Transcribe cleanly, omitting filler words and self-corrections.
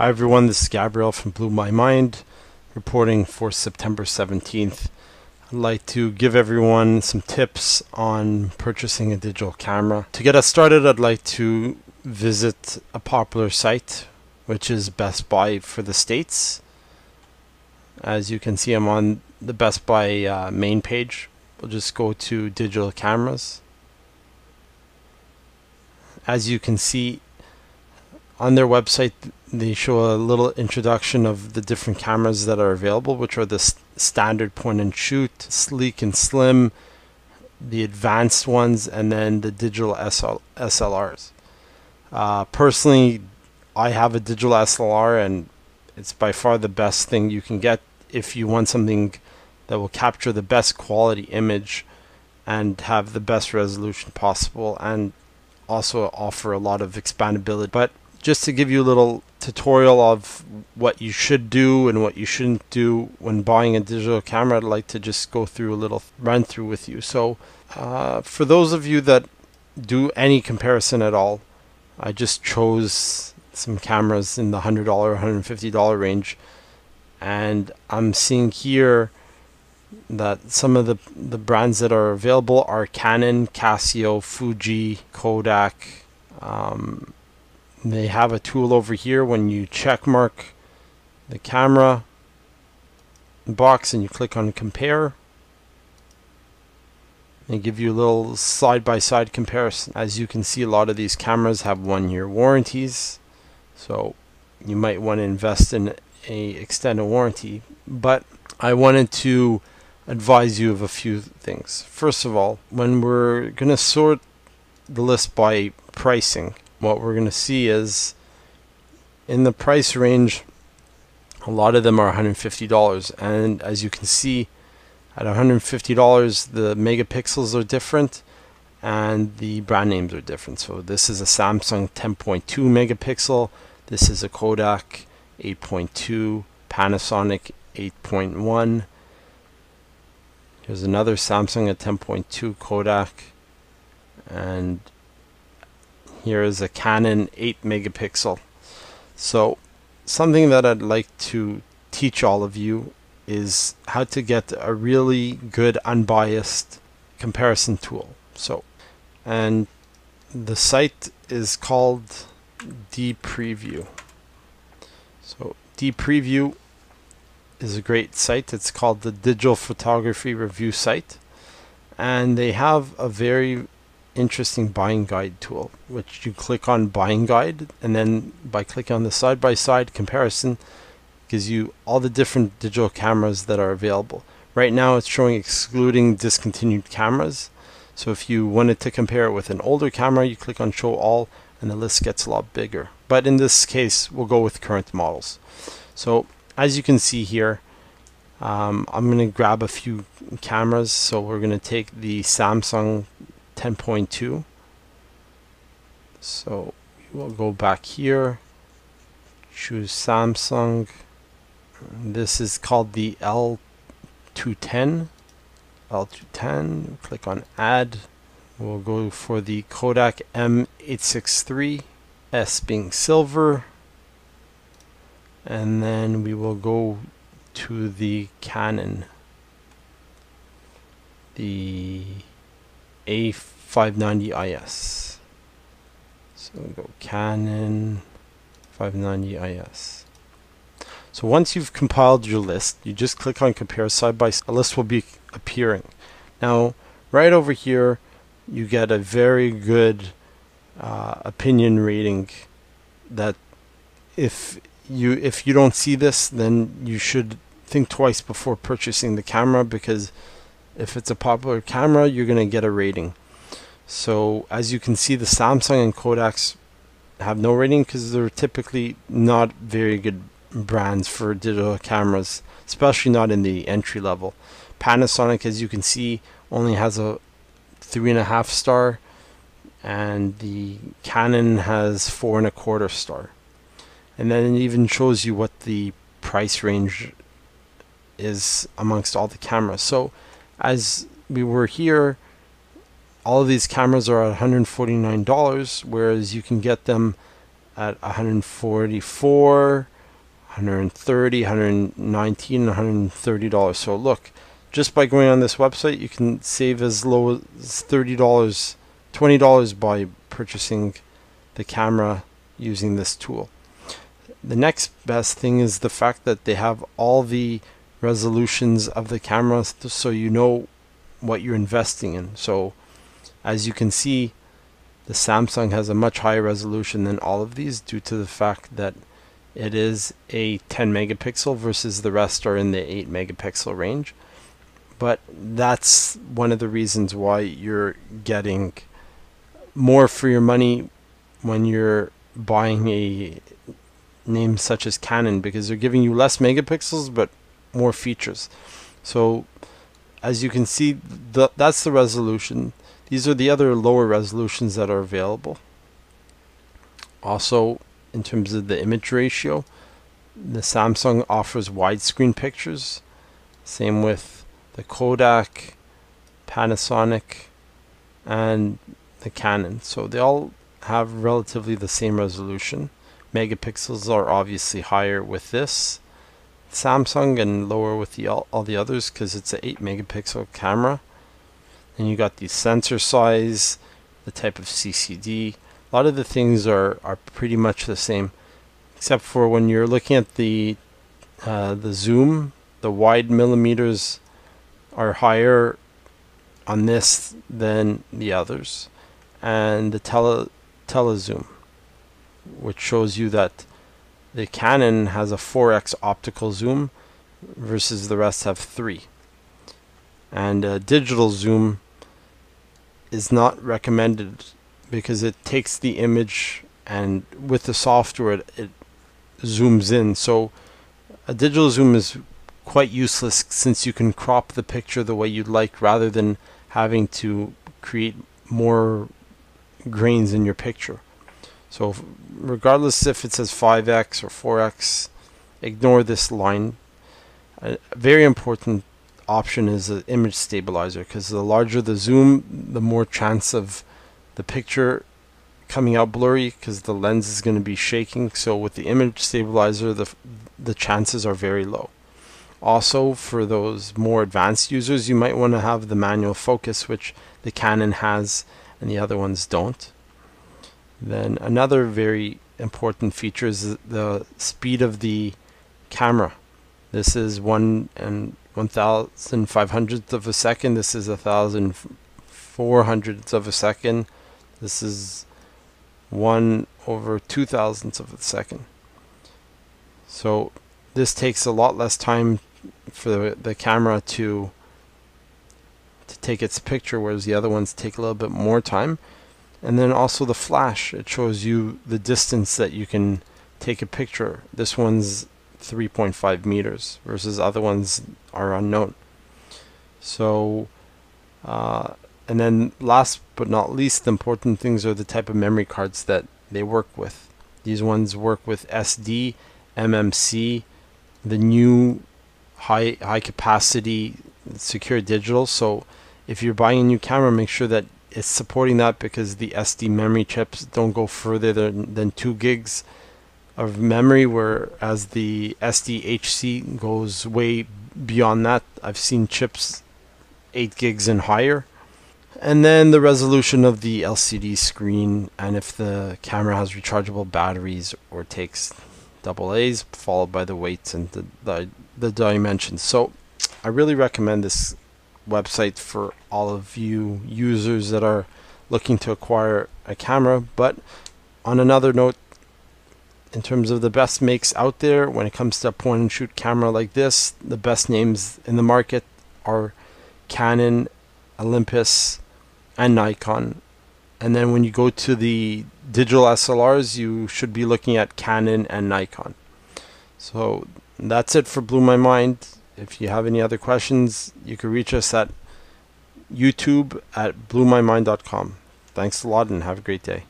Hi everyone, this is Gabriel from Blewmymind, reporting for September 17th. I'd like to give everyone some tips on purchasing a digital camera. To get us started, I'd like to visit a popular site, which is Best Buy for the States. As you can see, I'm on the Best Buy main page. We'll just go to digital cameras. As you can see, on their website, they show a little introduction of the different cameras that are available, which are the standard point and shoot, sleek and slim, the advanced ones, and then the digital SLRs. Personally, I have a digital SLR, and it's by far the best thing you can get if you want something that will capture the best quality image and have the best resolution possible, and also offer a lot of expandability. But just to give you a little tutorial of what you should do and what you shouldn't do when buying a digital camera, I'd like to just go through a little run through with you. So for those of you that do any comparison at all, I just chose some cameras in the $100, $150 range, and I'm seeing here that some of the brands that are available are Canon, Casio, Fuji, Kodak. They have a tool over here when you check mark the camera box and you click on compare. They give you a little side-by-side comparison. As you can see, a lot of these cameras have 1-year warranties, so you might want to invest in a extended warranty. But I wanted to advise you of a few things. First of all, when we're going to sort the list by pricing, what we're going to see is in the price range, a lot of them are $150, and as you can see, at $150 the megapixels are different and the brand names are different. So this is a Samsung 10.2 megapixel, this is a Kodak 8.2, Panasonic 8.1, here's another Samsung at 10.2 Kodak, and here is a Canon 8 megapixel. So something that I'd like to teach all of you is how to get a really good unbiased comparison tool. And the site is called DPreview. So DPreview is a great site. It's called the Digital Photography Review site, and they have a very interesting buying guide tool, which you click on buying guide, and then by clicking on the side-by-side comparison, gives you all the different digital cameras that are available. Right now it's showing excluding discontinued cameras, so if you wanted to compare it with an older camera, you click on show all and the list gets a lot bigger. But in this case, we'll go with current models. So as you can see here, I'm going to grab a few cameras. So we're going to take the Samsung 10.2. So we'll go back here, choose Samsung. This is called the L210. Click on add. We'll go for the Kodak M863, S being silver, and then we will go to the Canon, the A590IS. So we'll go Canon 590IS. So once you've compiled your list, you just click on compare side by side. A list will be appearing. Now, right over here, you get a very good opinion rating. That if you don't see this, then you should think twice before purchasing the camera, because if it's a popular camera, you're going to get a rating. So as you can see, the Samsung and Kodaks have no rating because they're typically not very good brands for digital cameras, especially not in the entry level. Panasonic, as you can see, only has a 3.5 star, and the Canon has 4.25 star. And then it even shows you what the price range is amongst all the cameras. So as we were here, all of these cameras are at $149, whereas you can get them at $144, $130, $119, $130. So look, just by going on this website, you can save as low as $30, $20 by purchasing the camera using this tool. The next best thing is the fact that they have all the resolutions of the camera, so you know what you're investing in. So as you can see, the Samsung has a much higher resolution than all of these due to the fact that it is a 10 megapixel versus the rest are in the 8 megapixel range. But that's one of the reasons why you're getting more for your money when you're buying a name such as Canon, because they're giving you less megapixels but more features. So as you can see, that's the resolution. These are the other lower resolutions that are available. Also, in terms of the image ratio, the Samsung offers widescreen pictures. Same with the Kodak, Panasonic, and the Canon. So they all have relatively the same resolution. Megapixels are obviously higher with this Samsung and lower with all the others because it's an 8 megapixel camera. And you got the sensor size, the type of CCD. A lot of the things are pretty much the same, except for when you're looking at the zoom, the wide millimeters are higher on this than the others, and the telezoom, which shows you that the Canon has a 4x optical zoom versus the rest have 3. And digital zoom is not recommended because it takes the image and with the software it zooms in. So a digital zoom is quite useless since you can crop the picture the way you'd like rather than having to create more grains in your picture. So regardless if it says 5x or 4x, ignore this line. A very important option is an image stabilizer, because the larger the zoom, the more chance of the picture coming out blurry because the lens is going to be shaking. So with the image stabilizer, the chances are very low. Also, for those more advanced users, you might want to have the manual focus, which the Canon has and the other ones don't. Then another very important feature is the speed of the camera. This is 1/1500th of a second. This is 1,400th of a second. This is 1/2000th of a second. So this takes a lot less time for the camera to take its picture, whereas the other ones take a little bit more time. And then also the flash, it shows you the distance that you can take a picture. This one's 3.5 meters versus other ones are unknown. So and then last but not least, the important things are the type of memory cards that they work with. These ones work with SD, MMC, the new high capacity secure digital. So if you're buying a new camera, make sure that it's supporting that, because the SD memory chips don't go further than 2 gigs of memory, whereas the SDHC goes way beyond that. I've seen chips 8 gigs and higher. And then the resolution of the LCD screen, and if the camera has rechargeable batteries or takes AA's, followed by the weights and the dimensions. So I really recommend this website for all of you users that are looking to acquire a camera. But on another note, in terms of the best makes out there, when it comes to a point and shoot camera like this, the best names in the market are Canon, Olympus, and Nikon. And then when you go to the digital SLRs, you should be looking at Canon and Nikon. So that's it for Blewmymind. If you have any other questions, you can reach us at YouTube at blewmymind.com. Thanks a lot and have a great day.